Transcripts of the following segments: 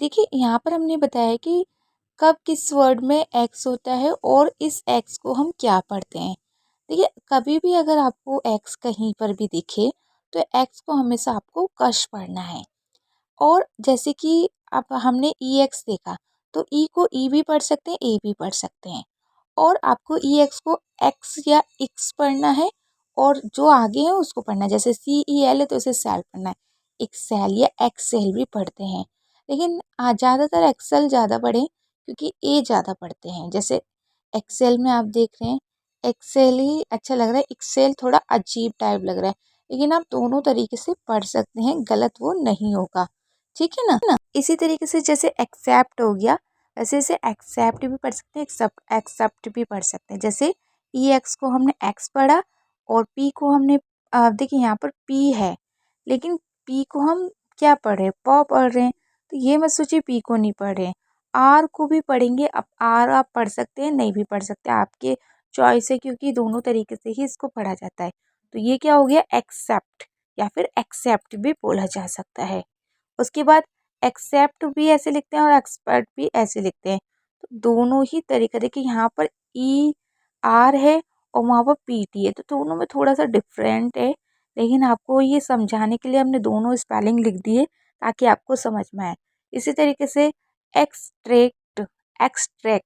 देखिए यहाँ पर हमने बताया कि कब किस वर्ड में एक्स होता है और इस एक्स को हम क्या पढ़ते हैं। देखिए कभी भी अगर आपको एक्स कहीं पर भी दिखे तो एक्स को हमेशा आपको कश पढ़ना है। और जैसे कि अब हमने ई एक्स देखा तो ई को ई भी पढ़ सकते हैं, ए भी पढ़ सकते हैं। और आपको ई एक्स को एक्स या एक्स पढ़ना है और जो आगे है उसको पढ़ना है। जैसे सी ई एल है तो इसे सेल पढ़ना है, एक्सेल या एक्सेल भी पढ़ते हैं। लेकिन ज़्यादातर एक्सेल ज़्यादा पढ़ें क्योंकि ए ज़्यादा पढ़ते हैं। जैसे एक्सेल में आप देख रहे हैं, एक्सेल ही अच्छा लग रहा है, एक्सेल थोड़ा अजीब टाइप लग रहा है। लेकिन आप दोनों तरीके से पढ़ सकते हैं, गलत वो नहीं होगा। ठीक है ना। इसी तरीके से जैसे एक्सेप्ट हो गया, वैसे इसे एक्सेप्ट भी पढ़ सकते हैं, एक्सेप्ट एक्सेप्ट भी पढ़ सकते हैं। जैसे ई एक्स को हमने एक्स पढ़ा और पी को हमने देखिए यहाँ पर पी है, लेकिन पी को हम क्या पढ़ रहे हैं, प पढ़ रहे हैं। तो ये मत सोचिए पी को नहीं पढ़ रहे हैं, आर को भी पढ़ेंगे। अब आर आप पढ़ सकते हैं, नहीं भी पढ़ सकते, आपके चॉइस है, क्योंकि दोनों तरीके से ही इसको पढ़ा जाता है। तो ये क्या हो गया, एक्सेप्ट या फिर एक्सेप्ट भी बोला जा सकता है। उसके बाद एक्सेप्ट भी ऐसे लिखते हैं और एक्सपर्ट भी ऐसे लिखते हैं। तो दोनों ही तरीका, देखिए यहाँ पर ई आर है और वहाँ पर पी टी है, तो दोनों में थोड़ा सा डिफरेंट है। लेकिन आपको ये समझाने के लिए हमने दोनों स्पेलिंग लिख दिए ताकि आपको समझ में आए। इसी तरीके से एक्सट्रैक्ट, एक्सट्रैक्ट,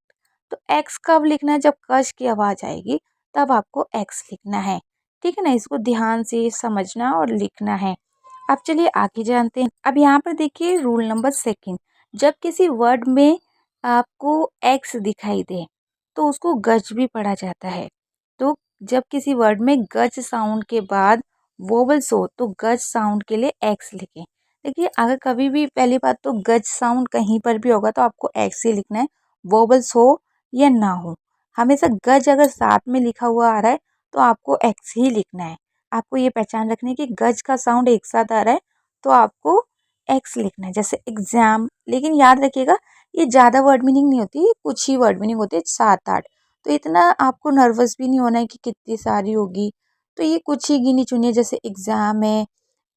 तो एक्स कब लिखना है, जब कश की आवाज़ आएगी तब आपको एक्स लिखना है। ठीक है ना, इसको ध्यान से समझना और लिखना है। अब चलिए आगे जानते हैं। अब यहाँ पर देखिए रूल नंबर सेकंड, जब किसी वर्ड में आपको एक्स दिखाई दे तो उसको गज भी पढ़ा जाता है। तो जब किसी वर्ड में गज साउंड के बाद वोवल्स हो तो गज साउंड के लिए एक्स लिखें। देखिए अगर कभी भी, पहली बात तो गज साउंड कहीं पर भी होगा तो आपको एक्स ही लिखना है, वोवल्स हो या ना हो। हमेशा गज अगर साथ में लिखा हुआ आ रहा है तो आपको एक्स ही लिखना है। आपको ये पहचान रखनी है कि गज का साउंड एक साथ आ रहा है तो आपको एक्स लिखना है। जैसे एग्जाम, लेकिन याद रखिएगा ये ज़्यादा वर्ड मीनिंग नहीं होती, कुछ ही वर्ड मीनिंग होती है, 7-8। तो इतना आपको नर्वस भी नहीं होना है कि कितनी सारी होगी। तो ये कुछ ही गिनी चुनी है, जैसे एग्ज़ाम है,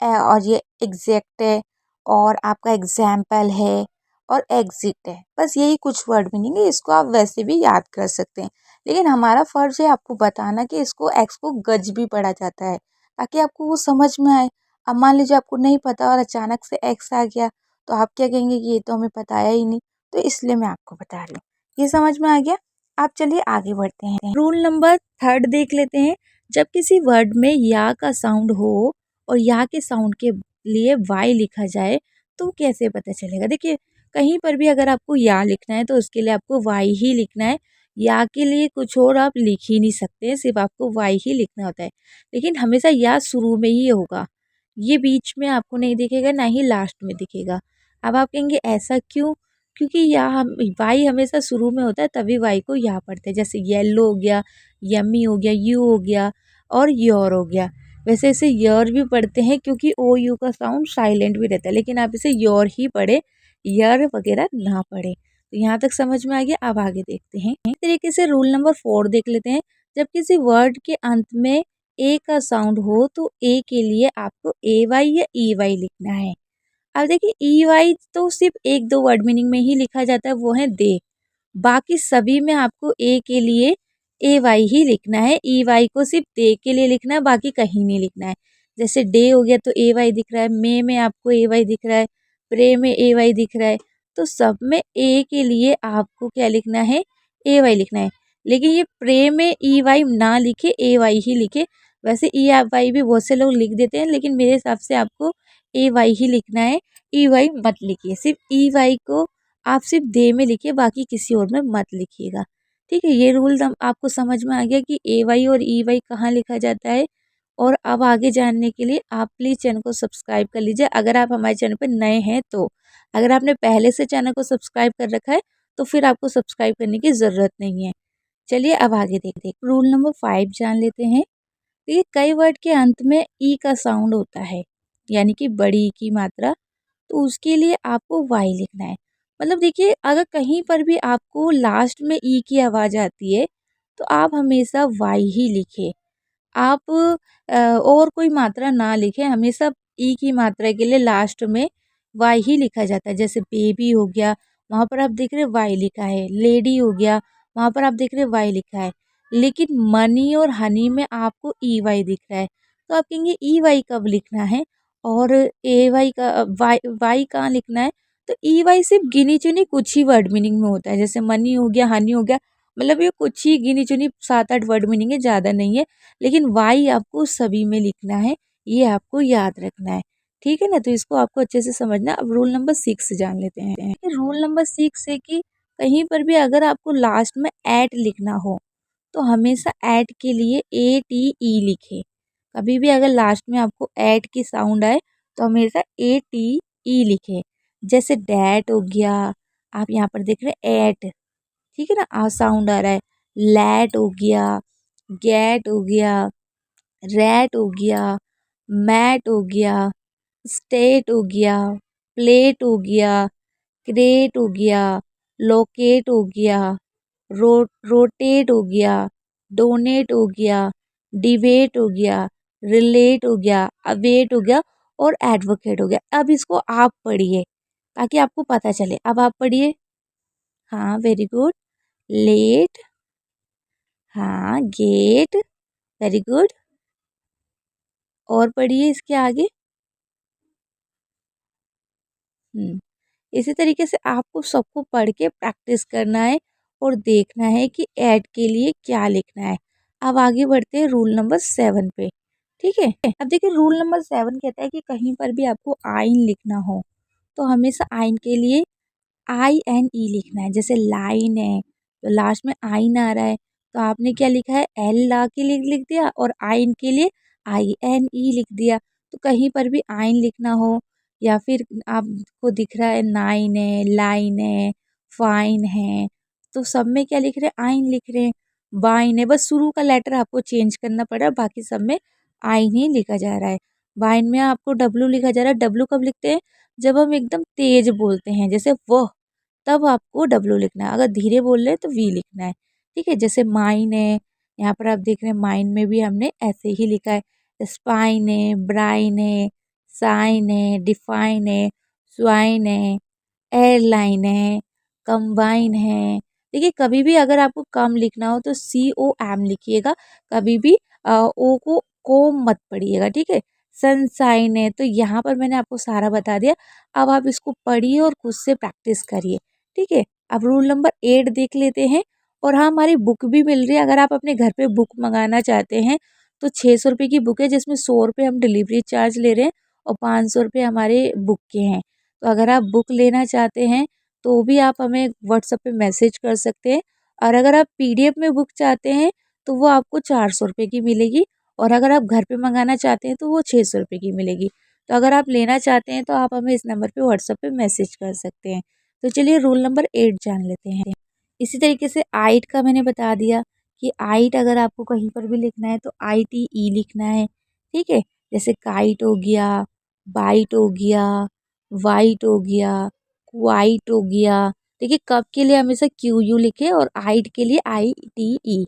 और ये एग्जैक्ट है, और आपका एग्जाम्पल है, और एग्जिट है। बस यही कुछ वर्ड मीनिंग है, इसको आप वैसे भी याद कर सकते हैं। लेकिन हमारा फ़र्ज़ है आपको बताना कि इसको एक्स को गज भी पढ़ा जाता है ताकि आपको वो समझ में आए। अब मान लीजिए आपको नहीं पता और अचानक से एक्स आ गया तो आप क्या कहेंगे कि ये तो हमें बताया ही नहीं। तो इसलिए मैं आपको बता रही हूँ। ये समझ में आ गया। आप चलिए आगे बढ़ते हैं। रूल नंबर थर्ड देख लेते हैं। जब किसी वर्ड में या का साउंड हो और या के साउंड के लिए वाई लिखा जाए तो कैसे पता चलेगा। देखिए कहीं पर भी अगर आपको या लिखना है तो उसके लिए आपको वाई ही लिखना है। या के लिए कुछ और आप लिख ही नहीं सकते, सिर्फ आपको वाई ही लिखना होता है। लेकिन हमेशा या शुरू में ही होगा, ये बीच में आपको नहीं दिखेगा, ना ही लास्ट में दिखेगा। अब आप कहेंगे ऐसा क्यों, क्योंकि या हम वाई हमेशा शुरू में होता है, तभी वाई को या पढ़ते हैं। जैसे येलो हो गया, यम्मी हो गया, यू हो गया और योर हो गया। वैसे इसे योर भी पढ़ते हैं क्योंकि ओ यू का साउंड साइलेंट भी रहता है, लेकिन आप इसे योर ही पढ़े, यर वगैरह ना पढ़े। तो यहाँ तक समझ में आ गया। अब आगे देखते हैं। इस तरीके से रूल नंबर 4 देख लेते हैं। जब किसी वर्ड के अंत में ए का साउंड हो तो ए के लिए आपको ए वाई या ई वाई लिखना है। अब देखिए ई वाई तो सिर्फ एक दो वर्ड मीनिंग में ही लिखा जाता है, वो है दे। बाकी सभी में आपको ए के लिए ए वाई ही लिखना है, ई वाई को सिर्फ दे के लिए लिखना है, बाकी कहीं नहीं लिखना है। जैसे डे हो गया तो ए वाई दिख रहा है, मे में आपको ए वाई दिख रहा है, प्रे में ए वाई दिख रहा है। तो सब में ए के लिए आपको क्या लिखना है, ए वाई लिखना है। लेकिन ये प्रे में ई वाई ना लिखे, ए वाई ही लिखे। वैसे ई वाई भी बहुत से लोग लिख देते हैं, लेकिन मेरे हिसाब से आपको ए वाई ही लिखना है, ई वाई मत लिखिए। सिर्फ ई वाई को आप सिर्फ दे में लिखिए, बाकी किसी और में मत लिखिएगा। ठीक है, ये रूल आपको समझ में आ गया कि ए वाई और ई वाई कहाँ लिखा जाता है। और अब आगे जानने के लिए आप प्लीज़ चैनल को सब्सक्राइब कर लीजिए, अगर आप हमारे चैनल पर नए हैं तो। अगर आपने पहले से चैनल को सब्सक्राइब कर रखा है तो फिर आपको सब्सक्राइब करने की ज़रूरत नहीं है। चलिए अब आगे देखते हैं। रूल नंबर 5 जान लेते हैं। देखिए कई वर्ड के अंत में ई का साउंड होता है, यानी कि बड़ी ई की मात्रा, तो उसके लिए आपको वाई लिखना है। मतलब देखिए अगर कहीं पर भी आपको लास्ट में ई की आवाज़ आती है तो आप हमेशा वाई ही लिखें। आप और कोई मात्रा ना लिखें, हमेशा ई की मात्रा के लिए लास्ट में वाई ही लिखा जाता है। जैसे बेबी हो गया, वहाँ पर आप देख रहे हैं वाई लिखा है। लेडी हो गया, वहाँ पर आप देख रहे हैं वाई लिखा है। लेकिन मनी और हनी में आपको ई वाई दिख रहा है, तो आप कहेंगे ई वाई कब लिखना है और ए वाई का वाई वाई कहाँ लिखना है। तो ई वाई सिर्फ गिनी चुनी कुछ ही वर्ड मीनिंग में होता है। जैसे मनी हो गया, हनी हो गया, मतलब ये कुछ ही गिनी चुनी 7-8 वर्ड मीनिंग है, ज़्यादा नहीं है। लेकिन वाई आपको सभी में लिखना है, ये आपको याद रखना है। ठीक है ना, तो इसको आपको अच्छे से समझना। अब रूल नंबर 6 जान लेते हैं। रूल नंबर 6 है कि कहीं पर भी अगर आपको लास्ट में एट लिखना हो तो हमेशा एट के लिए ए टी ई लिखे। कभी भी अगर लास्ट में आपको एट की साउंड आए तो हमेशा ए टी ई लिखे। जैसे डैट हो गया, आप यहाँ पर देख रहे हैं एट, ठीक है ना, आ साउंड आ रहा है। लैट हो गया, गैट हो गया, रैट हो गया, मैट हो गया, स्टेट हो गया, प्लेट हो गया, क्रेट हो गया, लोकेट हो गया, रोटेट हो गया, डोनेट हो गया, डिबेट हो गया, रिलेट हो गया, अवेट हो गया और एडवोकेट हो गया। अब इसको आप पढ़िए ताकि आपको पता चले। अब आप पढ़िए। हाँ, वेरी गुड। लेट, हाँ, गेट, वेरी गुड। और पढ़िए इसके आगे। इसी तरीके से आपको सबको पढ़ के प्रैक्टिस करना है और देखना है कि ऐड के लिए क्या लिखना है। अब आगे बढ़ते हैं रूल नंबर 7 पे। ठीक है, अब देखिए रूल नंबर 7 कहता है कि कहीं पर भी आपको आइन लिखना हो तो हमेशा आइन के लिए INE लिखना है। जैसे लाइन है तो लास्ट में आइन आ रहा है तो आपने क्या लिखा है, एल ला के लिख दिया और आइन के लिए INE लिख दिया। तो कहीं पर भी आइन लिखना हो या फिर आपको दिख रहा है नाइन है, लाइन है, फाइन है, तो सब में क्या लिख रहे हैं, आइन लिख रहे हैं। बाइन है, बस शुरू का लेटर आपको चेंज करना पड़ा, बाकी सब में आइन ही लिखा जा रहा है। बाइन में आपको डब्लू लिखा जा रहा है। डब्लू कब लिखते हैं, जब हम एकदम तेज बोलते हैं, जैसे वह, तब आपको डब्लू लिखना है। अगर धीरे बोल रहे हैं तो वी लिखना है। ठीक है, जैसे माइन है, यहाँ पर आप देख रहे हैं माइन में भी हमने ऐसे ही लिखा है। स्पाइन है, ब्राइन है, साइन है, डिफाइन है, स्वाइन है, एयरलाइन है, कंबाइन है। देखिए कभी भी अगर आपको कम लिखना हो तो COM लिखिएगा, कभी भी ओ को मत पढ़िएगा। ठीक है, सनसाइन है, तो यहाँ पर मैंने आपको सारा बता दिया। अब आप इसको पढ़िए और खुद से प्रैक्टिस करिए। ठीक है, अब रूल नंबर 8 देख लेते हैं। और हाँ, हमारी बुक भी मिल रही है। अगर आप अपने घर पे बुक मंगाना चाहते हैं तो 600 रुपये की बुक है, जिसमें 100 रुपये हम डिलीवरी चार्ज ले रहे हैं और 500 रुपये हमारे बुक के हैं। तो अगर आप बुक लेना चाहते हैं तो भी आप हमें व्हाट्सएप पे मैसेज कर सकते हैं। और अगर आप PDF में बुक चाहते हैं तो वो आपको 400 रुपये की मिलेगी। और अगर आप घर पे मंगाना चाहते हैं तो वो 600 रुपये की मिलेगी। तो अगर आप लेना चाहते हैं तो आप हमें इस नंबर पे व्हाट्सएप पे मैसेज कर सकते हैं। तो चलिए रूल नंबर 8 जान लेते हैं। इसी तरीके से आइट का मैंने बता दिया कि आइट अगर आपको कहीं पर भी लिखना है तो ITE लिखना है। ठीक है, जैसे काइट हो गया, बाइट हो गया, वाइट हो गया, क्वाइट हो गया। देखिए कप के लिए हमेशा QU लिखे और आइट के लिए ITE।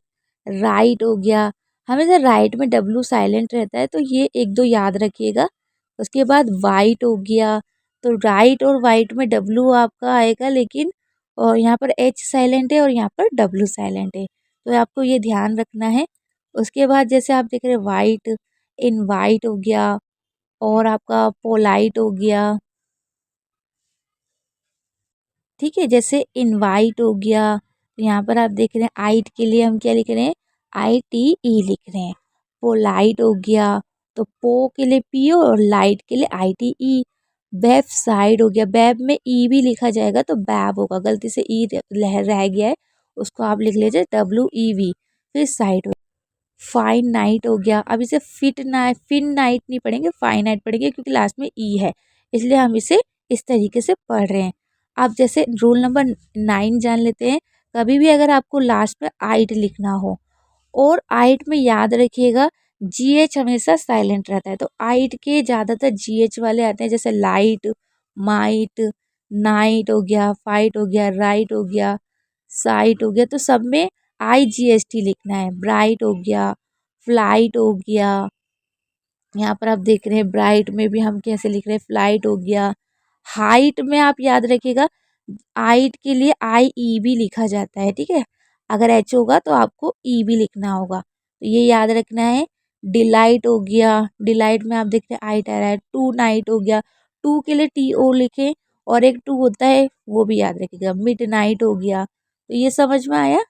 राइट हो गया, हमेशा राइट में W साइलेंट रहता है, तो ये एक दो याद रखिएगा। उसके बाद वाइट हो गया, तो राइट और वाइट में W आपका आएगा, लेकिन और यहाँ पर H साइलेंट है और यहाँ पर W साइलेंट है, तो आपको ये ध्यान रखना है। उसके बाद जैसे आप देख रहे हैं वाइट, इनवाइट हो गया और आपका पोलाइट हो गया। ठीक है, जैसे इनवाइट हो गया, तो यहाँ पर आप देख रहे हैं आइट के लिए हम क्या लिख रहे हैं, ITE लिख रहे हैं। पोलाइट हो गया, तो पो के लिए PO और लाइट के लिए ITE। वेब साइड हो गया, वेब में ई भी लिखा जाएगा तो बैब होगा, गलती से ई रह गया है, उसको आप लिख लीजिए WEV। फिर साइड हो, फाइन नाइट हो गया। अब इसे फिन नाइट नहीं पढ़ेंगे, फाइन नाइट पढ़ेंगे, क्योंकि लास्ट में ई है, इसलिए हम इसे इस तरीके से पढ़ रहे हैं। अब जैसे रूल नंबर 9 जान लेते हैं। कभी भी अगर आपको लास्ट में आइट लिखना हो, और आइट में याद रखिएगा GH हमेशा साइलेंट रहता है, तो आइट के ज़्यादातर GH वाले आते हैं, जैसे लाइट, माइट, नाइट हो गया, फाइट हो गया, राइट हो गया, साइट हो गया, तो सब में IGST लिखना है। ब्राइट हो गया, फ्लाइट हो गया, यहाँ पर आप देख रहे हैं ब्राइट में भी हम कैसे लिख रहे हैं, फ्लाइट हो गया, हाइट में आप याद रखिएगा, हाइट के लिए IE भी लिखा जाता है, ठीक है। अगर H होगा तो आपको E भी लिखना होगा, तो ये याद रखना है। डिलाइट हो गया, डिलाइट में आप देख रहे हैं आइट आ रहा है। टू नाइट हो गया, टू के लिए TO लिखें, और एक टू होता है वो भी याद रखिएगा। मिड नाइट हो गया, तो ये समझ में आया।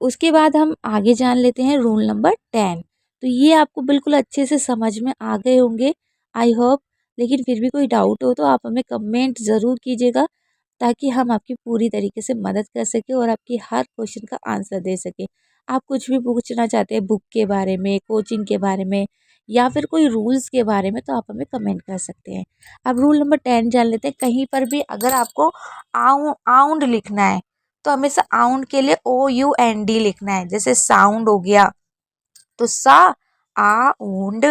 उसके बाद हम आगे जान लेते हैं रूल नंबर 10। तो ये आपको बिल्कुल अच्छे से समझ में आ गए होंगे, आई होप। लेकिन फिर भी कोई डाउट हो तो आप हमें कमेंट ज़रूर कीजिएगा, ताकि हम आपकी पूरी तरीके से मदद कर सकें और आपकी हर क्वेश्चन का आंसर दे सकें। आप कुछ भी पूछना चाहते हैं बुक के बारे में, कोचिंग के बारे में, या फिर कोई रूल्स के बारे में, तो आप हमें कमेंट कर सकते हैं। अब रूल नंबर 10 जान लेते हैं। कहीं पर भी अगर आपको आउंड लिखना है तो हमेशा आउंड के लिए OUND लिखना है। जैसे साउंड हो गया तो सा आउंड,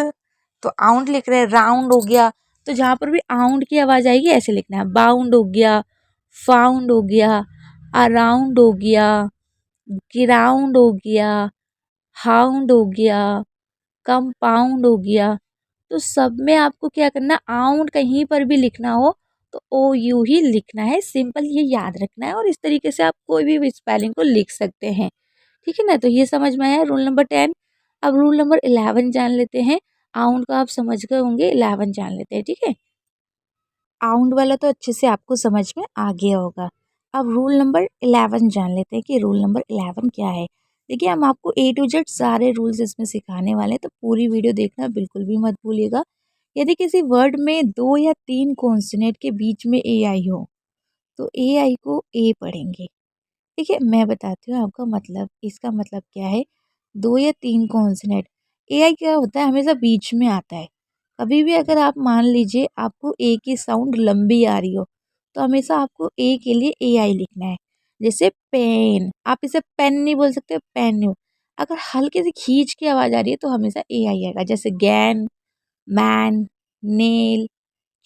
तो आउंड लिख रहे हैं। राउंड हो गया, तो जहाँ पर भी आउंड की आवाज़ आएगी ऐसे लिखना है। बाउंड हो गया, फाउंड हो गया, अराउंड हो गया, गिराउंड हो गया, हाउंड हो गया, कंपाउंड हो गया। तो सब में आपको क्या करना, आउंड कहीं पर भी लिखना हो तो OU ही लिखना है। सिंपल ये याद रखना है, और इस तरीके से आप कोई भी स्पेलिंग को लिख सकते हैं, ठीक है ना। तो ये समझ में आया रूल नंबर 10। अब रूल नंबर 11 जान लेते हैं। आउंड का आप समझ गए होंगे, 11 जान लेते हैं, ठीक है। आउंड वाला तो अच्छे से आपको समझ में आ गया होगा। अब रूल नंबर 11 जान लेते हैं कि रूल नंबर 11 क्या है। देखिए, हम आपको A to Z सारे रूल्स इसमें सिखाने वाले हैं, तो पूरी वीडियो देखना बिल्कुल भी मत भूलिएगा। यदि किसी वर्ड में 2 या 3 कॉन्सोनेंट के बीच में AI हो, तो AI को A पढ़ेंगे। देखिए, मैं बताती हूँ आपका मतलब, इसका मतलब क्या है। 2 या 3 कॉन्सोनेंट, AI क्या होता है, हमेशा बीच में आता है। कभी भी अगर आप मान लीजिए आपको A की साउंड लंबी आ रही हो, तो हमेशा आपको A के लिए AI लिखना है। जैसे पेन, आप इसे पेन नहीं बोल सकते, पेन। अगर हल्के से खींच के आवाज़ आ रही है तो हमेशा AI आएगा। जैसे गैन, मैन, नेल,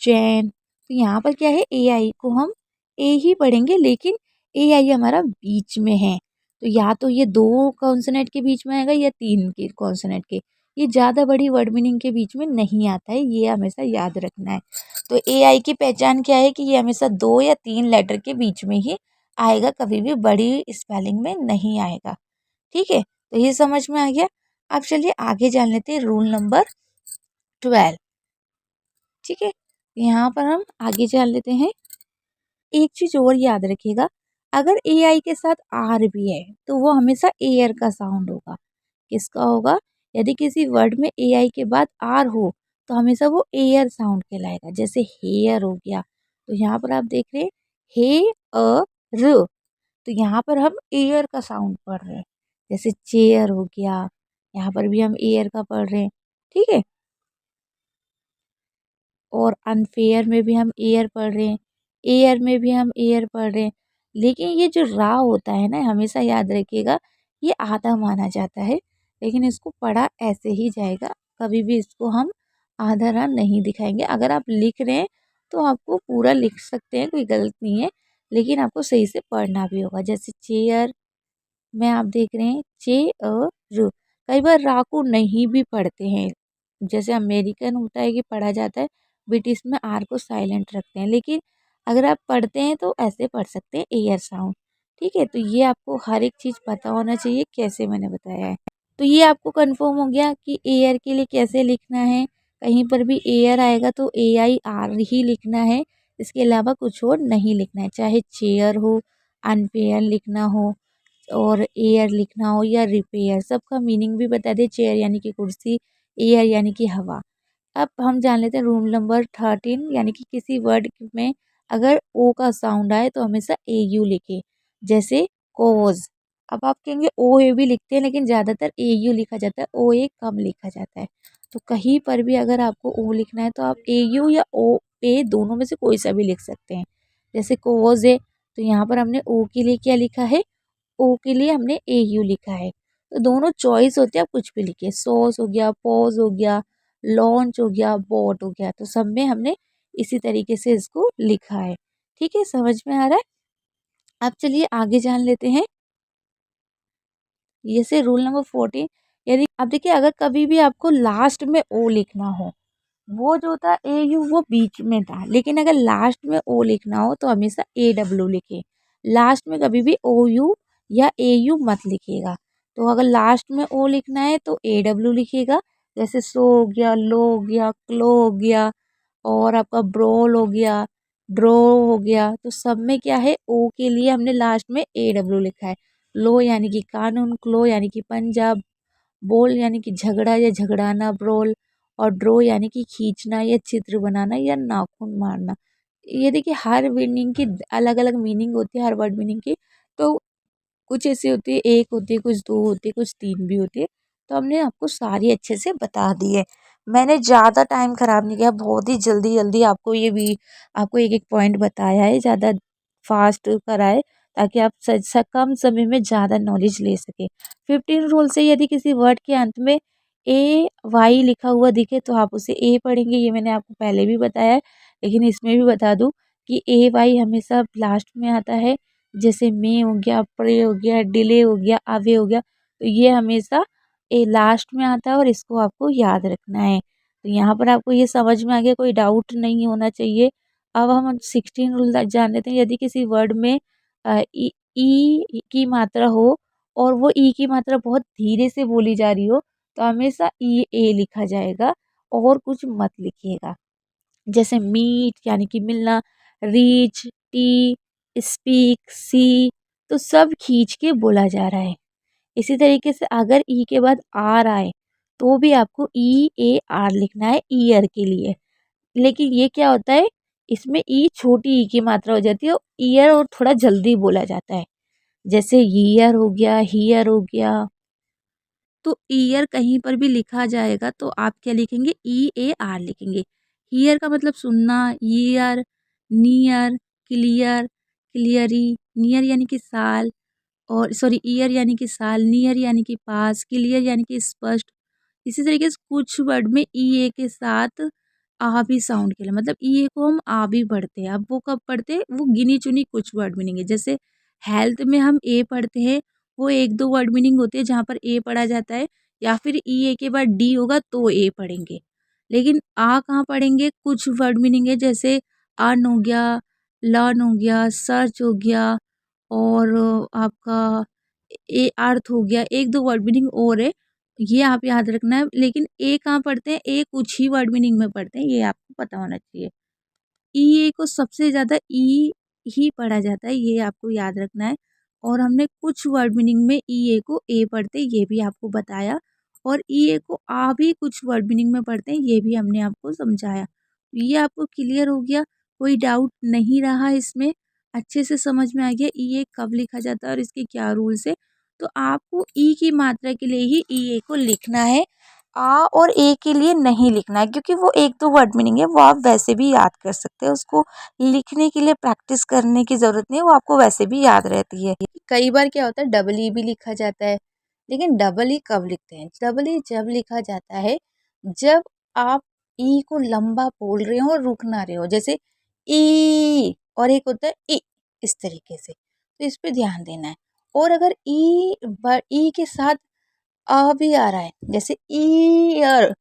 चैन। तो यहाँ पर क्या है, AI को हम ए ही पढ़ेंगे, लेकिन AI हमारा बीच में है। तो या तो ये 2 कॉन्सोनेंट के बीच में आएगा या 3 के कॉन्सोनेंट के। ये ज़्यादा बड़ी वर्ड मीनिंग के बीच में नहीं आता है, ये हमेशा याद रखना है। तो AI की पहचान क्या है कि ये हमेशा 2 या 3 लेटर के बीच में ही आएगा, कभी भी बड़ी स्पेलिंग में नहीं आएगा, ठीक है। तो ये समझ में आ गया। अब चलिए आगे जान लेते हैं रूल नंबर 12, ठीक है। यहाँ पर हम आगे जान लेते हैं। एक चीज और याद रखिएगा, अगर AI के साथ R भी है तो वो हमेशा एयर का साउंड होगा। किसका होगा, यदि किसी वर्ड में AI के बाद R हो तो हमेशा वो एयर साउंड कहलाएगा। जैसे हेयर हो गया, तो यहाँ पर आप देख रहे हैं हे अ र, तो यहाँ पर हम एयर का साउंड पढ़ रहे हैं। जैसे चेयर हो गया, यहाँ पर भी हम एयर का पढ़ रहे हैं, ठीक है। और अनफेयर में भी हम एयर पढ़ रहे हैं, एयर में भी हम एयर पढ़ रहे हैं। लेकिन ये जो रा होता है ना, हमेशा याद रखिएगा, ये आधा माना जाता है, लेकिन इसको पढ़ा ऐसे ही जाएगा। कभी भी इसको हम आधा रा नहीं दिखाएंगे। अगर आप लिख रहे हैं तो आपको पूरा लिख सकते हैं, कोई गलत नहीं है, लेकिन आपको सही से पढ़ना भी होगा। जैसे चेयर में आप देख रहे हैं चे अ र, कई बार रा को नहीं भी पढ़ते हैं। जैसे अमेरिकन होता है कि पढ़ा जाता है, ब्रिटिश में आर को साइलेंट रखते हैं, लेकिन अगर आप पढ़ते हैं तो ऐसे पढ़ सकते हैं एयर साउंड, ठीक है। तो ये आपको हर एक चीज़ पता होना चाहिए, कैसे मैंने बताया है। तो ये आपको कंफर्म हो गया कि एयर के लिए कैसे लिखना है। कहीं पर भी एयर आएगा तो AIR ही लिखना है, इसके अलावा कुछ और नहीं लिखना है। चाहे चेयर हो, अनफेयर लिखना हो, और एयर लिखना हो, या रिपेयर, सबका मीनिंग भी बता दें। चेयर यानी कि कुर्सी, एयर यानी कि हवा। अब हम जान लेते हैं रूल नंबर 13, यानी कि किसी वर्ड में अगर ओ का साउंड आए तो हमेशा AU लिखे। जैसे कोज, अब आप कहेंगे OA भी लिखते हैं, लेकिन ज़्यादातर AU लिखा जाता है, OA कम लिखा जाता है। तो कहीं पर भी अगर आपको ओ लिखना है तो आप AU या OA दोनों में से कोई सा भी लिख सकते हैं। जैसे कोज है, तो यहाँ पर हमने ओ के लिए क्या लिखा है, ओ के लिए हमने AU लिखा है। तो दोनों चॉइस होते हैं, आप कुछ भी लिखिए। सॉस हो गया, पॉज हो गया, लॉन्च हो गया, बॉट हो गया, तो सब में हमने इसी तरीके से इसको लिखा है, ठीक है। समझ में आ रहा है। अब चलिए आगे जान लेते हैं। जैसे रूल नंबर 14, यदि आप देखिए, अगर कभी भी आपको लास्ट में ओ लिखना हो वो जो था ए यू वो बीच में था, लेकिन अगर लास्ट में ओ लिखना हो तो हमेशा ए डब्ल्यू लिखे। लास्ट में कभी भी ओ यू या ए यू मत लिखिएगा। तो अगर लास्ट में ओ लिखना है तो ए डब्ल्यू लिखिएगा। जैसे सो हो गया, लो हो गया, क्लो हो गया, और आपका ब्रोल हो गया, ड्रो हो गया। तो सब में क्या है, ओ के लिए हमने लास्ट में ए डब्ल्यू लिखा है। लो यानी कि कानून, क्लो यानी कि पंजाब, बोल यानी कि झगड़ा या झगड़ाना, ब्रोल, और ड्रो यानी कि खींचना या चित्र बनाना या नाखून मारना। ये देखिए हर मीनिंग की अलग अलग मीनिंग होती है, हर वर्ड मीनिंग की। तो कुछ ऐसी होती है, एक होती है, कुछ दो होती है, कुछ तीन भी होती है। तो हमने आपको सारी अच्छे से बता दी है। मैंने ज़्यादा टाइम खराब नहीं किया, बहुत ही जल्दी जल्दी आपको ये भी आपको एक एक पॉइंट बताया है, ज़्यादा फास्ट कराए ताकि आप कम समय में ज़्यादा नॉलेज ले सके। 15 रूल से यदि किसी वर्ड के अंत में ए वाई लिखा हुआ दिखे तो आप उसे ए पढ़ेंगे, ये मैंने आपको पहले भी बताया है। लेकिन इसमें भी बता दूं कि ए वाई हमेशा लास्ट में आता है। जैसे मे हो गया, प्रे हो गया, डिले हो गया, अवे हो गया, तो ये हमेशा ए लास्ट में आता है और इसको आपको याद रखना है। तो यहाँ पर आपको ये समझ में आ गया, कोई डाउट नहीं होना चाहिए। अब हम 16 रूल जान लेते हैं। यदि किसी वर्ड में ई की मात्रा हो और वो ई की मात्रा बहुत धीरे से बोली जा रही हो तो हमेशा ई ए लिखा जाएगा और कुछ मत लिखिएगा। जैसे मीट यानी कि मिलना, रीच, टी, स्पीक, सी, तो सब खींच के बोला जा रहा है। इसी तरीके से अगर ई के बाद आर आए तो भी आपको ई ए आर लिखना है ईयर के लिए। लेकिन ये क्या होता है, इसमें ई छोटी ई की मात्रा हो जाती है, ईयर और थोड़ा जल्दी बोला जाता है। जैसे ईयर हो गया, हीयर हो गया। तो ईयर कहीं पर भी लिखा जाएगा तो आप क्या लिखेंगे, ई ए आर लिखेंगे। ईयर का मतलब सुनना, ईयर, नियर, क्लियर, क्लियरी, नियर यानी कि साल, और सॉरी ईयर यानी कि साल, नियर यानी कि पास, क्लियर यानी कि स्पष्ट। इसी तरीके से कुछ वर्ड में ई ए के साथ आ भी साउंड के लिए, मतलब ई ए को हम आ भी पढ़ते हैं। अब वो कब पढ़ते हैं, वो गिनी चुनी कुछ वर्ड मीनिंग है। जैसे हेल्थ में हम ए पढ़ते हैं, वो एक दो वर्ड मीनिंग होते हैं जहाँ पर ए पढ़ा जाता है, या फिर ई ए के बाद डी होगा तो ए पढ़ेंगे। लेकिन आ कहाँ पढ़ेंगे, कुछ वर्ड मीनिंग है, जैसे अर्न हो गया, लर्न हो गया, सर्च हो गया, और आपका ए अर्थ हो गया, एक दो वर्ड मीनिंग और है, ये आप याद रखना है। लेकिन ए कहाँ पढ़ते हैं, ए कुछ ही वर्ड मीनिंग में पढ़ते हैं, ये आपको पता होना चाहिए। ई ए को सबसे ज़्यादा ई ही पढ़ा जाता है, ये आपको याद रखना है। और हमने कुछ वर्ड मीनिंग में ई ए को ए पढ़ते हैं, ये भी आपको बताया। और ई ए को आ भी कुछ वर्ड मीनिंग में पढ़ते हैं, ये भी हमने आपको समझाया। ये आपको क्लियर हो गया, कोई डाउट नहीं रहा इसमें, अच्छे से समझ में आ गया ई ए कब लिखा जाता है और इसके क्या रूल्स है। तो आपको ई की मात्रा के लिए ही ई ए को लिखना है, आ और ए के लिए नहीं लिखना है, क्योंकि वो एक दो वर्ड मीनिंग है, वो आप वैसे भी याद कर सकते हैं। उसको लिखने के लिए प्रैक्टिस करने की ज़रूरत नहीं है, वो आपको वैसे भी याद रहती है। कई बार क्या होता है, डबल ई भी लिखा जाता है। लेकिन डबल ई कब लिखते हैं, डबल ई जब लिखा जाता है जब आप ई को लंबा बोल रहे हो और रुक ना रहे हो। जैसे ई, और एक होता है ई, इस तरीके से, तो इस पे ध्यान देना है। और अगर ई के साथ भी आ रहा है, जैसे ईयर,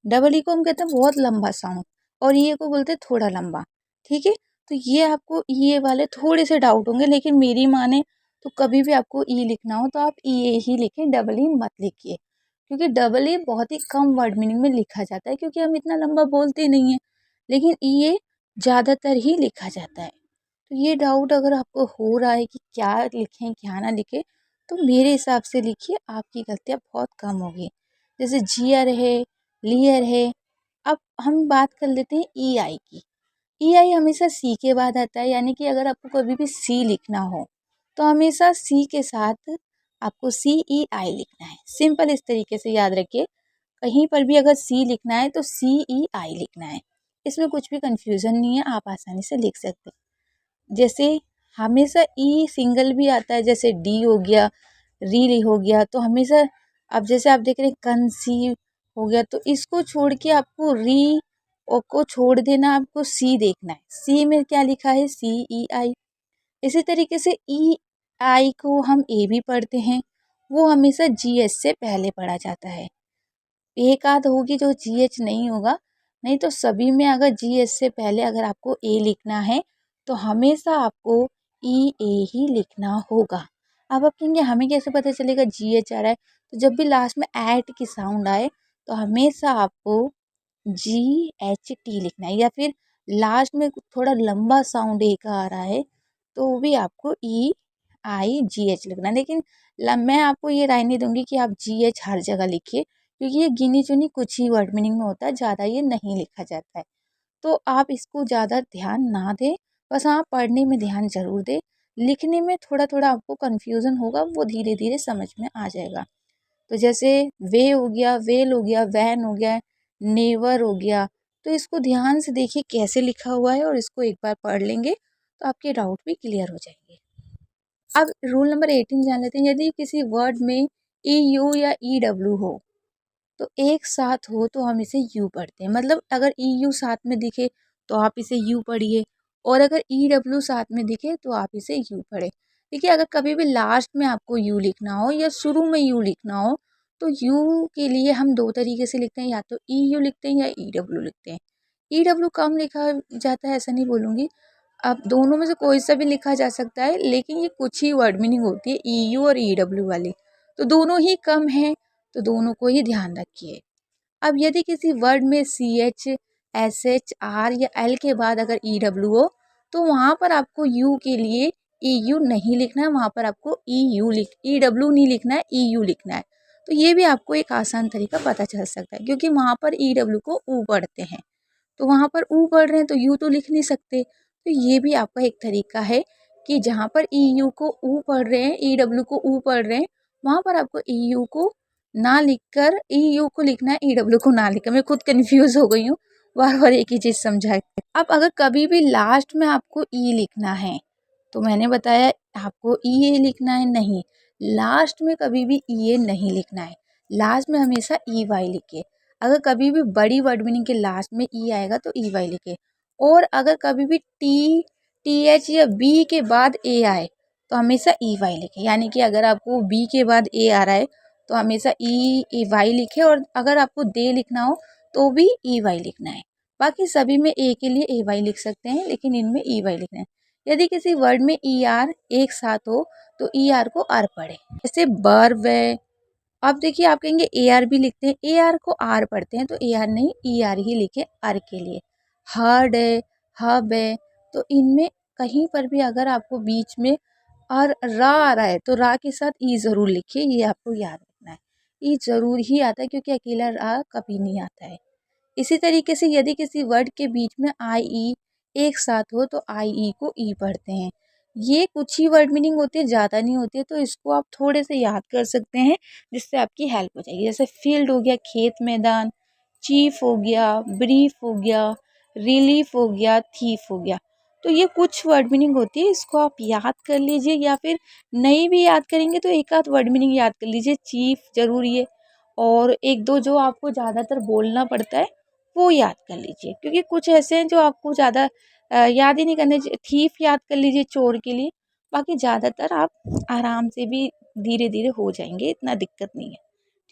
डबल ई को हम कहते हैं बहुत लंबा साउंड, और ये को बोलते हैं थोड़ा लंबा। ठीक है, तो ये आपको ये वाले थोड़े से डाउट होंगे, लेकिन मेरी माने तो कभी भी आपको ई लिखना हो तो आप ई ए ही लिखें, डबल ई मत लिखिए। क्योंकि डबल ई बहुत ही कम वर्ड मीनिंग में लिखा जाता है, क्योंकि हम इतना लंबा बोलते नहीं हैं। लेकिन ई ए ज़्यादातर ही लिखा जाता है। तो ये डाउट अगर आपको हो रहा है कि क्या लिखें क्या ना लिखें, तो मेरे हिसाब से लिखिए, आपकी गलतियाँ बहुत कम होगी। जैसे जियर है, लियर है। अब हम बात कर लेते हैं ई आई की। ई आई हमेशा सी के बाद आता है, यानी कि अगर आपको कभी भी सी लिखना हो तो हमेशा सी के साथ आपको सी ई आई लिखना है। सिंपल इस तरीके से याद रखिए, कहीं पर भी अगर सी लिखना है तो सी ई आई लिखना है। इसमें कुछ भी कंफ्यूजन नहीं है, आप आसानी से लिख सकते हैं। जैसे हमेशा ई सिंगल भी आता है, जैसे डी हो गया, री हो गया, तो हमेशा अब जैसे आप देख रहे हैं कंसीव हो गया, तो इसको छोड़ के आपको री और को छोड़ देना, आपको सी देखना है। सी में क्या लिखा है, सी ई आई। इसी तरीके से ई आई को हम ए भी पढ़ते हैं, वो हमेशा जी एच से पहले पढ़ा जाता है। एक आध होगी जो जी एच नहीं होगा, नहीं तो सभी में अगर GH से पहले अगर आपको ए लिखना है तो हमेशा आपको EA ही लिखना होगा। अब आप कहेंगे हमें कैसे पता चलेगा GH आ रहा है? तो जब भी लास्ट में ऐट की साउंड आए तो हमेशा आपको GHT लिखना है, या फिर लास्ट में थोड़ा लंबा साउंड ए का आ रहा है तो भी आपको EIGH लिखना है। लेकिन मैं आपको ये राय नहीं दूंगी कि आप GH हर जगह लिखिए, क्योंकि ये गिनी चुनी कुछ ही वर्ड मीनिंग में होता है, ज़्यादा ये नहीं लिखा जाता है। तो आप इसको ज़्यादा ध्यान ना दें, बस हाँ पढ़ने में ध्यान ज़रूर दें। लिखने में थोड़ा थोड़ा आपको कन्फ्यूज़न होगा, वो धीरे धीरे समझ में आ जाएगा। तो जैसे वे हो गया, वेल हो गया, वैन हो गया, नेवर हो गया, तो इसको ध्यान से देखिए कैसे लिखा हुआ है, और इसको एक बार पढ़ लेंगे तो आपके डाउट भी क्लियर हो जाएंगे। अब रूल नंबर 18 जान लेते हैं। यदि किसी वर्ड में EU या EW हो तो एक साथ हो तो हम इसे यू पढ़ते हैं। मतलब अगर EU साथ में दिखे तो आप इसे यू पढ़िए, और अगर EW साथ में दिखे तो आप इसे यू पढ़े। देखिए अगर कभी भी लास्ट में आपको यू लिखना हो या शुरू में यू लिखना हो तो यू के लिए हम दो तरीके से लिखते हैं, या तो EU लिखते हैं या EW लिखते हैं। EW कम लिखा जाता है ऐसा नहीं बोलूँगी, अब दोनों में से कोई सा भी लिखा जा सकता है, लेकिन ये कुछ ही वर्ड मीनिंग होती है EU और EW वाली, तो दोनों ही कम हैं, तो दोनों को ही ध्यान रखिए। अब यदि किसी वर्ड में CH, SH, R या L के बाद अगर EW हो तो वहाँ पर आपको U के लिए EU नहीं लिखना है, वहाँ पर आपको EW नहीं लिखना है, EU लिखना है। तो ये भी आपको एक आसान तरीका पता चल सकता है, क्योंकि वहाँ पर EW को U पढ़ते हैं, तो वहाँ पर U पढ़ रहे हैं तो U तो लिख नहीं सकते। तो ये भी आपका एक तरीका है कि जहाँ पर EU को U पढ़ रहे हैं, EW को U पढ़ रहे हैं, वहाँ पर आपको EU को ना लिखकर EU को लिखना है, EW को ना लिखकर। मैं खुद कंफ्यूज हो गई हूँ, बार बार एक ही चीज़ समझाए। अब अगर कभी भी लास्ट में आपको E लिखना है तो मैंने बताया आपको EA लिखना है, नहीं, लास्ट में कभी भी EA नहीं लिखना है, लास्ट में हमेशा EY लिखिए। अगर कभी भी बड़ी वर्ड मीनिंग के लास्ट में E आएगा तो EY लिखे, और अगर कभी भी TH या B के बाद A आए तो हमेशा EY लिखे। यानी कि अगर आपको B के बाद A आ रहा है तो हमेशा EY लिखे, और अगर आपको दे लिखना हो तो भी EY लिखना है। बाकी सभी में A के लिए AY लिख सकते हैं, लेकिन इनमें EY लिखना है। यदि किसी वर्ड में ER एक साथ हो तो ER को R पढ़े, जैसे बर्ब है। अब देखिए आप कहेंगे AR भी लिखते हैं, AR को R पढ़ते हैं, तो AR नहीं, ER ही लिखे R के लिए। हर्ड है, हब है, तो इनमें कहीं पर भी अगर आपको बीच में और रा आ रहा है तो रा के साथ ई ज़रूर लिखिए, ये आपको याद रखना है। ई ज़रूर ही आता है, क्योंकि अकेला रा कभी नहीं आता है। इसी तरीके से यदि किसी वर्ड के बीच में IE एक साथ हो तो IE को ई पढ़ते हैं। ये कुछ ही वर्ड मीनिंग होती है, ज़्यादा नहीं होती है, तो इसको आप थोड़े से याद कर सकते हैं, जिससे आपकी हेल्प हो जाएगी। जैसे फील्ड हो गया, खेत मैदान, चीफ हो गया, ब्रीफ हो गया, रिलीफ हो गया, थीफ हो गया। तो ये कुछ वर्ड मीनिंग होती है, इसको आप याद कर लीजिए, या फिर नहीं भी याद करेंगे तो एक आध वर्ड मीनिंग याद कर लीजिए। चीफ जरूर ये, और एक दो जो आपको ज़्यादातर बोलना पड़ता है वो याद कर लीजिए, क्योंकि कुछ ऐसे हैं जो आपको ज़्यादा याद ही नहीं करने। थीफ याद कर लीजिए चोर के लिए, बाकी ज़्यादातर आप आराम से भी धीरे धीरे हो जाएंगे, इतना दिक्कत नहीं है।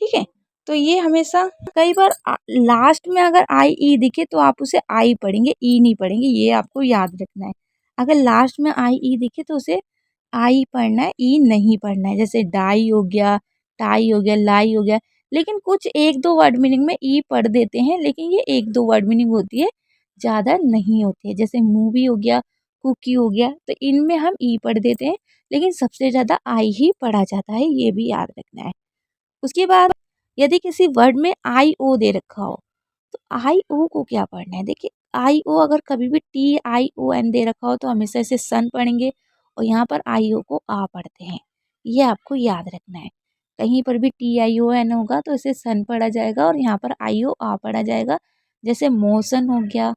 ठीक है, तो ये हमेशा, कई बार लास्ट में अगर IE दिखे तो आप उसे आई पढ़ेंगे, ई नहीं पढ़ेंगे, ये आपको याद रखना है। अगर लास्ट में IE दिखे तो उसे आई पढ़ना है, ई नहीं पढ़ना है। जैसे डाई हो गया, टाई हो गया, लाई हो गया। लेकिन कुछ एक दो वर्ड मीनिंग में ई पढ़ देते हैं, लेकिन ये एक दो वर्ड मीनिंग होती है, ज़्यादा नहीं होती है। जैसे मूवी हो गया, कुकी हो गया, तो इनमें हम ई पढ़ देते हैं, लेकिन सबसे ज़्यादा आई ही पढ़ा जाता है, ये भी याद रखना है। उसके बाद यदि किसी वर्ड में IO दे रखा हो तो IO को क्या पढ़ना है। देखिए IO अगर कभी भी TION दे रखा हो तो हमेशा इसे सन पढ़ेंगे, और यहाँ पर IO को आ पढ़ते हैं, ये आपको याद रखना है। कहीं पर भी TION होगा तो इसे सन पढ़ा जाएगा, और यहाँ पर IO आ पढ़ा जाएगा। जैसे मोशन हो गया,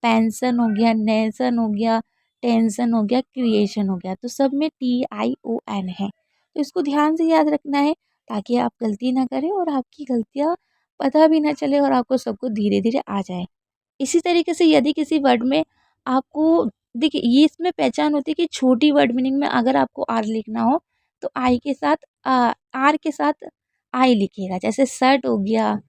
पेंशन हो गया, नेशन हो गया, टेंशन हो गया, क्रिएशन हो गया, तो सब में TION है, तो इसको ध्यान से याद रखना है, ताकि आप गलती ना करें और आपकी गलतियाँ पता भी ना चले, और आपको सब कुछ धीरे धीरे आ जाए। इसी तरीके से यदि किसी वर्ड में आपको, देखिए ये इसमें पहचान होती है कि छोटी वर्ड मीनिंग में अगर आपको आर लिखना हो तो आई के साथ आर के साथ आई लिखिएगा। जैसे शर्ट हो गया,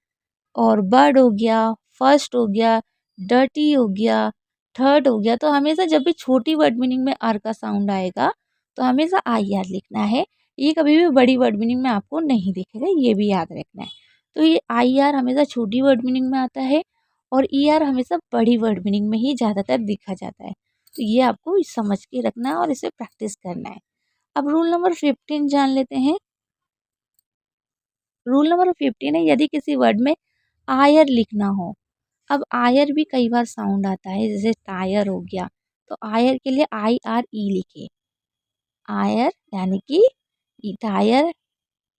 और बर्ड हो गया, फर्स्ट हो गया, डर्टी हो गया, थर्ड हो गया। तो हमेशा जब भी छोटी वर्ड मीनिंग में आर का साउंड आएगा तो हमेशा आई आर लिखना है। ये कभी भी बड़ी वर्ड मीनिंग में आपको नहीं दिखेगा, ये भी याद रखना है। तो ये आई आर हमेशा छोटी वर्ड मीनिंग में आता है और ई आर हमेशा बड़ी वर्ड मीनिंग में ही ज़्यादातर दिखा जाता है। तो ये आपको समझ के रखना है और इसे प्रैक्टिस करना है। अब रूल नंबर 15 जान लेते हैं। रूल नंबर 15 है, यदि किसी वर्ड में आयर लिखना हो। अब आयर भी कई बार साउंड आता है, जैसे टायर हो गया, तो आयर के लिए आई आर ई लिखे। आयर यानी कि टायर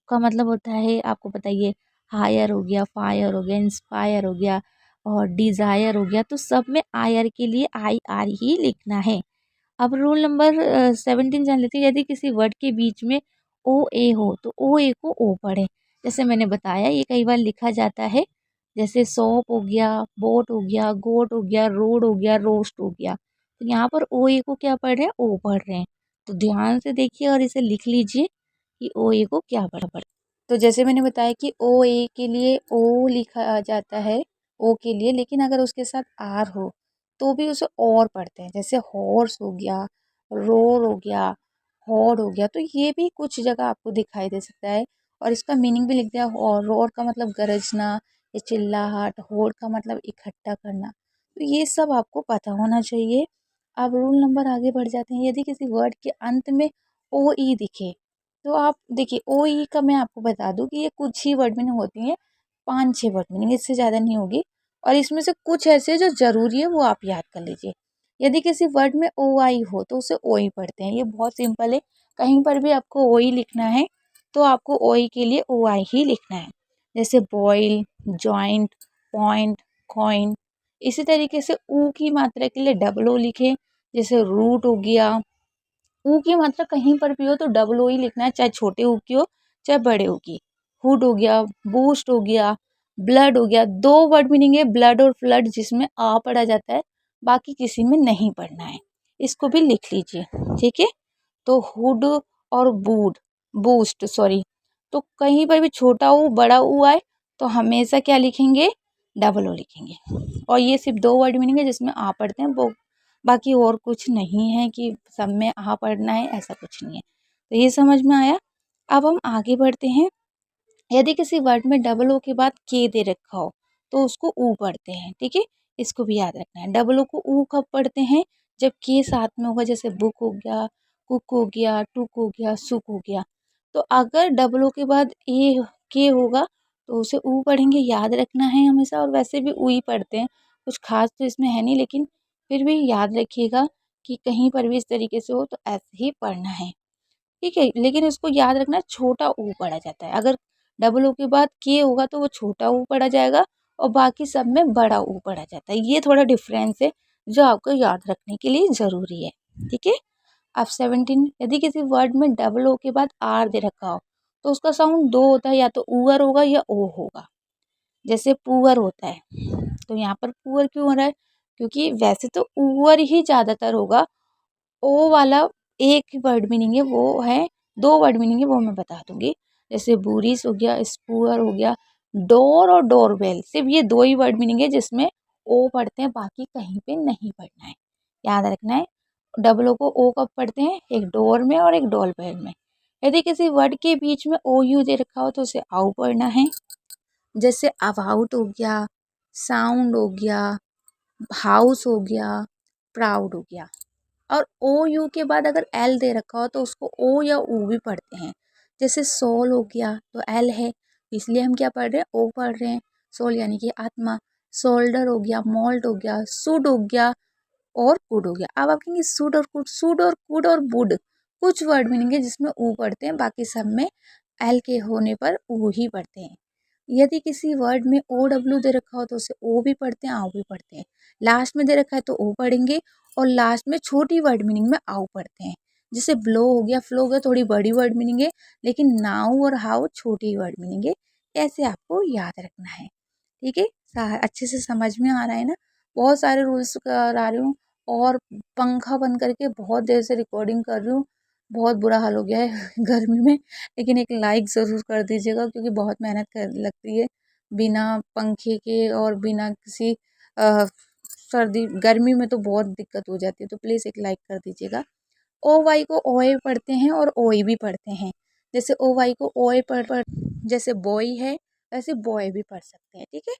का मतलब होता है, आपको बताइए, हायर हो गया, फायर हो गया, इंस्पायर हो गया और डिजायर हो गया। तो सब में आयर के लिए आई आर ही लिखना है। अब रूल नंबर 17 जान लेते हैं। यदि किसी वर्ड के बीच में ओ ए हो तो ओ ए को ओ पढ़े। जैसे मैंने बताया, ये कई बार लिखा जाता है, जैसे सोप हो गया, बोट हो गया, गोट हो गया, रोड हो गया, रोस्ट हो गया। तो यहाँ पर ओ ए को क्या पढ़ रहे हैं, ओ पढ़ रहे हैं। तो ध्यान से देखिए और इसे लिख लीजिए कि ओ ए को क्या पढ़। तो जैसे मैंने बताया कि ओ ए के लिए ओ लिखा जाता है, ओ के लिए, लेकिन अगर उसके साथ आर हो तो भी उसे और पढ़ते हैं। जैसे हॉर्स हो गया, रोर हो गया, हॉर्ड हो गया। तो ये भी कुछ जगह आपको दिखाई दे सकता है और इसका मीनिंग भी लिख दिया। और रोर का मतलब गरजना या चिल्लाहट, हॉर्ड का मतलब इकट्ठा करना। तो ये सब आपको पता होना चाहिए। अब रूल नंबर आगे बढ़ जाते हैं। यदि किसी वर्ड के अंत में ओ ई दिखे तो आप देखिए, ओ ई का मैं आपको बता दूं कि ये कुछ ही वर्ड मीनिंग होती है, 5-6 वर्ड मीनिंग, इससे ज़्यादा नहीं होगी। और इसमें से कुछ ऐसे जो ज़रूरी है वो आप याद कर लीजिए। यदि किसी वर्ड में ओ आई हो तो उसे ओ ई पढ़ते हैं। ये बहुत सिंपल है, कहीं पर भी आपको ओ ई लिखना है तो आपको ओ ई के लिए ओ आई ही लिखना है। जैसे बॉयल, जॉइंट, पॉइंट, कॉइन। इसी तरीके से ऊ की मात्रा के लिए डबल ओ लिखें। जैसे रूट हो गया, ऊ की मात्रा कहीं पर भी हो तो डबल ओ ही लिखना है, चाहे छोटे ऊ की हो चाहे बड़े ऊ की। हुड हो गया, बूस्ट हो गया, ब्लड हो गया। दो वर्ड मीनिंग है, ब्लड और फ्लड, जिसमें आ पढ़ा जाता है, बाकी किसी में नहीं पढ़ना है। इसको भी लिख लीजिए, ठीक है। तो हुड और बूड, बूस्ट सॉरी, तो कहीं पर भी छोटा ऊ बड़ा ऊ आए तो हमेशा क्या लिखेंगे, डबल ओ लिखेंगे। और ये सिर्फ दो वर्ड मीनिंग है जिसमें आ पढ़ते हैं, वो बाकी और कुछ नहीं है कि सब में आ पढ़ना है, ऐसा कुछ नहीं है। तो ये समझ में आया। अब हम आगे बढ़ते हैं। यदि किसी वर्ड में डबल ओ के बाद के दे रखा हो तो उसको ऊ पढ़ते हैं, ठीक है। इसको भी याद रखना है। डबल ओ को ऊ कब पढ़ते हैं, जब के साथ में होगा। जैसे बुक हो गया, कुक हो गया, टुक हो गया, सुक हो गया। तो अगर डबल ओ के बाद ए के होगा तो उसे ऊ पढ़ेंगे, याद रखना है हमेशा। और वैसे भी ऊ ही पढ़ते हैं, कुछ खास तो इसमें है नहीं, लेकिन फिर भी याद रखिएगा कि कहीं पर भी इस तरीके से हो तो ऐसे ही पढ़ना है, ठीक है। लेकिन इसको याद रखना, छोटा ऊ पढ़ा जाता है। अगर डबल ओ के बाद के होगा तो वो छोटा ऊ पढ़ा जाएगा और बाकी सब में बड़ा ऊ पढ़ा जाता है। ये थोड़ा डिफरेंस है जो आपको याद रखने के लिए ज़रूरी है, ठीक है। अब 17, यदि किसी वर्ड में डबल ओ के बाद आर दे रखा हो तो उसका साउंड दो होता है, या तो ऊअर होगा या ओ होगा। जैसे पुअर होता है, तो यहाँ पर पुअर क्यों हो रहा है, क्योंकि वैसे तो ऊअर ही ज़्यादातर होगा। ओ वाला एक वर्ड मीनिंग है, वो है, दो वर्ड मीनिंग है, वो मैं बता दूंगी। जैसे बूरिस हो गया, स्पूअर हो गया, डोर और डोरबेल, सिर्फ ये दो ही वर्ड मीनिंग है जिसमें ओ पढ़ते हैं, बाकी कहीं पे नहीं पढ़ना है, याद रखना है। डबल ओ को ओ कब पढ़ते हैं, एक डोर में और एक डोरबेल में। यदि किसी वर्ड के बीच में ओ यू दे रखा हो तो उसे आउ पढ़ना है। जैसे अबाउट हो गया, साउंड हो गया, हाउस हो गया, प्राउड हो गया। और ओ यू के बाद अगर एल दे रखा हो तो उसको ओ या ऊ भी पढ़ते हैं। जैसे सोल हो गया तो एल है, इसलिए हम क्या पढ़ रहे हैं, ओ पढ़ रहे हैं। सोल यानी कि आत्मा। शोल्डर हो गया, मोल्ट हो गया, सुड हो गया और कुड हो गया। अब आप कहेंगे सुड और कुड, सुड और कुड और वुड कुछ वर्ड मीनिंग है जिसमें ऊ पढ़ते हैं, बाकी सब में एल के होने पर ऊ ही पढ़ते हैं। यदि किसी वर्ड में ओ डब्ल्यू दे रखा हो तो उसे ओ भी पढ़ते हैं, आओ भी पढ़ते हैं। लास्ट में दे रखा है तो ओ पढ़ेंगे और लास्ट में छोटी वर्ड मीनिंग में आओ पढ़ते हैं। जैसे ब्लो हो गया, फ्लो हो गया, थोड़ी बड़ी वर्ड मीनिंग है, लेकिन नाउ और हाउ छोटी वर्ड मीनिंग है। ऐसे आपको याद रखना है, ठीक है। अच्छे से समझ में आ रहा है ना। बहुत सारे रूल्स करा रही हूँ और पंखा बंद करके बहुत देर से रिकॉर्डिंग कर रही हूँ। बहुत बुरा हाल हो गया है गर्मी में। लेकिन एक लाइक ज़रूर कर दीजिएगा क्योंकि बहुत मेहनत कर लगती है बिना पंखे के और बिना किसी सर्दी गर्मी में तो बहुत दिक्कत हो जाती है, तो प्लीज़ एक लाइक कर दीजिएगा। ओ वाई को ओए पढ़ते हैं और ओए भी पढ़ते हैं। जैसे ओ वाई को ओए पढ़ जैसे बॉय है वैसे बॉय भी पढ़ सकते हैं, ठीक है।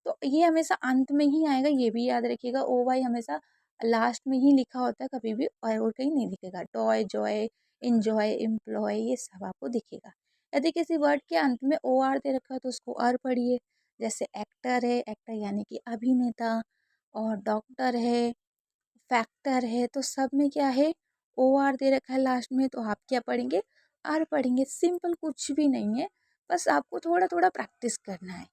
तो ये हमेशा अंत में ही आएगा, ये भी याद रखिएगा। ओ वाई हमेशा लास्ट में ही लिखा होता है, कभी भी और कहीं नहीं दिखेगा। टॉय, जॉय, इंजॉय, एम्प्लॉय, ये सब आपको दिखेगा। यदि किसी वर्ड के अंत में ओ आर दे रखा है तो उसको आर पढ़िए। जैसे एक्टर है, एक्टर यानी कि अभिनेता, और डॉक्टर है, फैक्टर है, तो सब में क्या है, ओ आर दे रखा है लास्ट में, तो आप क्या पढ़ेंगे, आर पढ़ेंगे। सिंपल, कुछ भी नहीं है, बस आपको थोड़ा थोड़ा प्रैक्टिस करना है।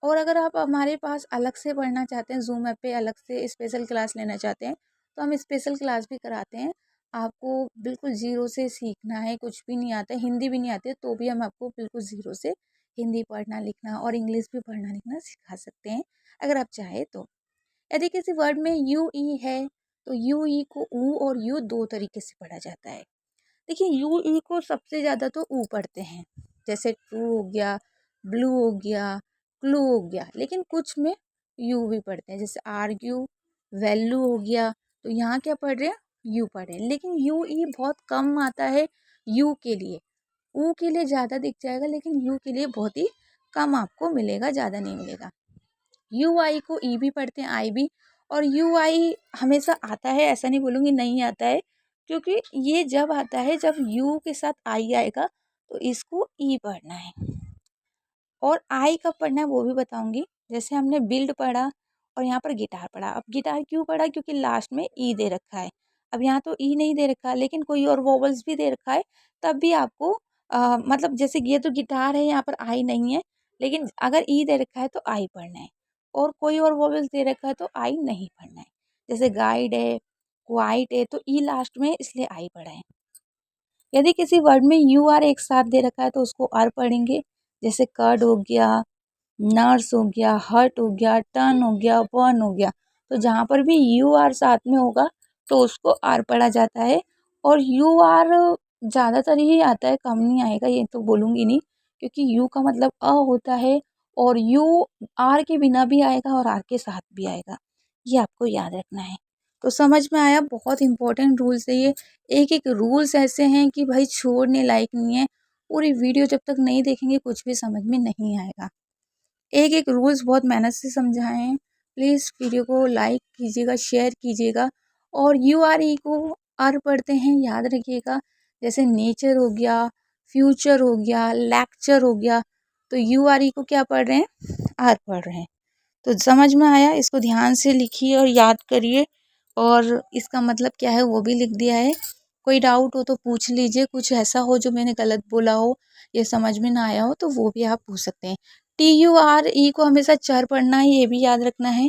और अगर आप हमारे पास अलग से पढ़ना चाहते हैं, जूम ऐप पे अलग से स्पेशल क्लास लेना चाहते हैं, तो हम स्पेशल क्लास भी कराते हैं। आपको बिल्कुल ज़ीरो से सीखना है, कुछ भी नहीं आता है, हिंदी भी नहीं आती है, तो भी हम आपको बिल्कुल ज़ीरो से हिंदी पढ़ना लिखना और इंग्लिश भी पढ़ना लिखना सिखा सकते हैं, अगर आप चाहें तो। यदि किसी वर्ड में यू ई है, तो यू ई को ऊ और यू दो तरीके से पढ़ा जाता है। देखिए, यू ई को सबसे ज़्यादा तो ऊ पढ़ते हैं, जैसे ट्रू हो गया, ब्लू हो गया, क्लू हो गया। लेकिन कुछ में यू भी पढ़ते हैं, जैसे आर्ग्यू, वैल्यू हो गया, तो यहाँ क्या पढ़ रहे हैं, यू पढ़ रहे हैं। लेकिन यू ई बहुत कम आता है यू के लिए, ऊ के लिए ज़्यादा दिख जाएगा, लेकिन यू के लिए बहुत ही कम आपको मिलेगा, ज़्यादा नहीं मिलेगा। यू आई को ई भी पढ़ते हैं, आई भी। और यू आई हमेशा आता है, ऐसा नहीं बोलूँगी नहीं आता है, क्योंकि ये जब आता है जब यू के साथ आई आएगा, तो इसको ई पढ़ना है। और आई कब पढ़ना है वो भी बताऊंगी। जैसे हमने बिल्ड पढ़ा और यहाँ पर गिटार पढ़ा। अब गिटार क्यों पढ़ा, क्योंकि लास्ट में ई दे रखा है। अब यहाँ तो ई नहीं दे रखा है, लेकिन कोई और वोवल्स भी दे रखा है, तब भी आपको मतलब जैसे ये तो गिटार है, यहाँ पर आई नहीं है, लेकिन अगर ई दे रखा है तो आई पढ़ना है, और कोई और वोवल्स दे रखा है तो आई नहीं पढ़ना है। जैसे गाइड है, क्वाइट है, तो ई लास्ट में, इसलिए आई पढ़ा है। यदि किसी वर्ड में यू आर एक साथ दे रखा है तो उसको आर पढ़ेंगे। जैसे कर्ड हो गया, नर्स हो गया, हर्ट हो गया, टर्न हो गया, बर्न हो गया, तो जहाँ पर भी यू आर साथ में होगा तो उसको आर पढ़ा जाता है। और यू आर ज़्यादातर ही आता है, कम नहीं आएगा, ये तो बोलूँगी नहीं, क्योंकि यू का मतलब अ होता है, और यू आर के बिना भी आएगा और आर के साथ भी आएगा, ये आपको याद रखना है। तो समझ में आया, बहुत इंपॉर्टेंट रूल्स है ये। एक एक रूल्स ऐसे हैं कि भाई छोड़ने लायक नहीं है। पूरी वीडियो जब तक नहीं देखेंगे कुछ भी समझ में नहीं आएगा। एक एक रूल्स बहुत मेहनत से समझाए हैं। प्लीज़ वीडियो को लाइक कीजिएगा, शेयर कीजिएगा। और यू आर ई को आर पढ़ते हैं, याद रखिएगा। जैसे नेचर हो गया, फ्यूचर हो गया, लेक्चर हो गया, तो यू आर ई को क्या पढ़ रहे हैं, आर पढ़ रहे हैं। तो समझ में आया, इसको ध्यान से लिखिए और याद करिए, और इसका मतलब क्या है वो भी लिख दिया है। कोई डाउट हो तो पूछ लीजिए, कुछ ऐसा हो जो मैंने गलत बोला हो, ये समझ में ना आया हो, तो वो भी आप पूछ सकते हैं। टी यू आर ई को हमेशा चर पढ़ना है, ये भी याद रखना है।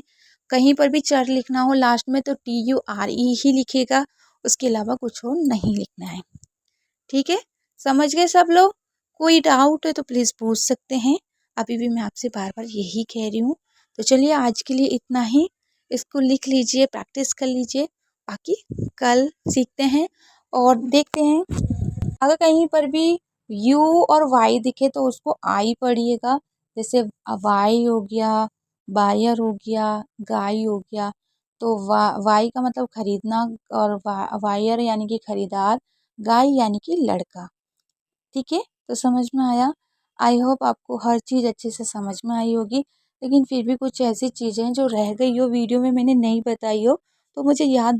कहीं पर भी चर लिखना हो लास्ट में तो टी यू आर ई ही लिखेगा, उसके अलावा कुछ और नहीं लिखना है। ठीक है, समझ गए सब लोग। कोई डाउट है तो प्लीज़ पूछ सकते हैं, अभी भी मैं आपसे बार बार यही कह रही हूँ। तो चलिए आज के लिए इतना ही, इसको लिख लीजिए, प्रैक्टिस कर लीजिए, बाकी कल सीखते हैं और देखते हैं। अगर कहीं पर भी यू और वाई दिखे तो उसको आई पढ़िएगा। जैसे वाई हो गया, बायर हो गया, गाय हो गया, तो वाई का मतलब खरीदना, और वायर यानी कि खरीदार, गाय यानी कि लड़का। ठीक है, तो समझ में आया। आई होप आपको हर चीज़ अच्छे से समझ में आई होगी, लेकिन फिर भी कुछ ऐसी चीज़ें हैं जो रह गई हो वीडियो में मैंने नहीं बताई हो, तो मुझे याद